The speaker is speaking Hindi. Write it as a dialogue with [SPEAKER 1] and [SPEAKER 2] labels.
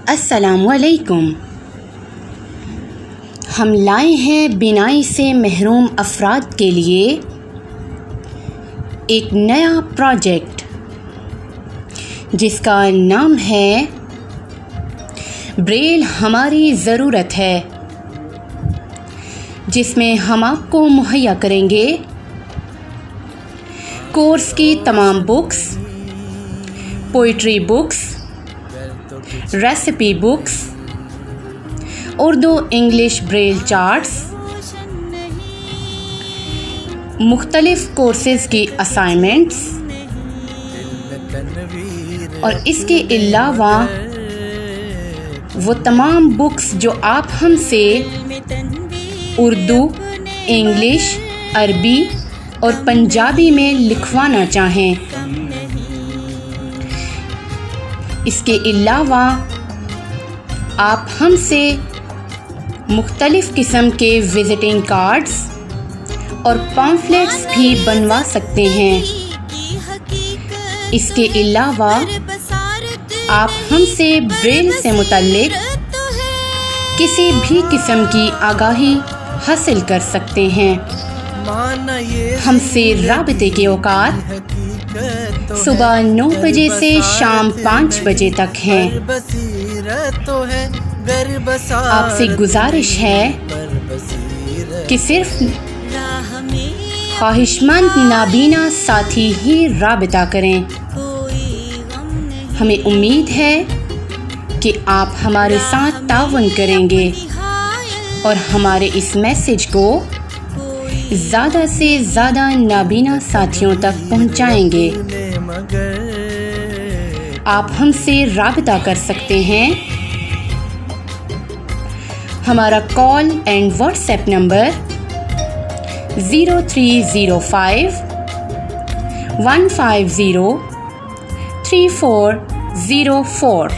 [SPEAKER 1] अस्सलामुअलैकुम। हम लाए हैं बिनाई से महरूम अफराद के लिए एक नया प्रोजेक्ट जिसका नाम है ब्रेल हमारी ज़रूरत है, जिसमें हम आपको मुहैया करेंगे कोर्स की तमाम books, poetry books, recipe books, Urdu English Braille charts, मुख्तलिफ कोर्सेज़ की असाइनमेंट्स और इसके अलावा वो तमाम बुक्स जो आप हमसे उर्दू, इंग्लिश, अरबी और पंजाबी में लिखवाना चाहें। इसके अलावा आप हमसे मुख्तलिफ़ किस्म के विज़िटिंग कार्ड्स और पम्फलेट्स भी बनवा सकते हैं। इसके अलावा आप हमसे ब्रेल से मुतल्लिक किसी भी किस्म की आगाही हासिल कर सकते हैं। हमसे राबिते के औकात सुबह 9 बजे से शाम 5 बजे तक हैं। आपसे गुजारिश है कि सिर्फ ख्वाहिशमंद नाबीना साथी ही राबिता करें। हमें उम्मीद है कि आप हमारे साथ ताउन करेंगे और हमारे इस मैसेज को ज़्यादा से ज़्यादा नाबीना साथियों तक पहुंचाएंगे। आप हमसे राबिता कर सकते हैं। हमारा कॉल एंड व्हाट्सएप नंबर 0305 150 3404।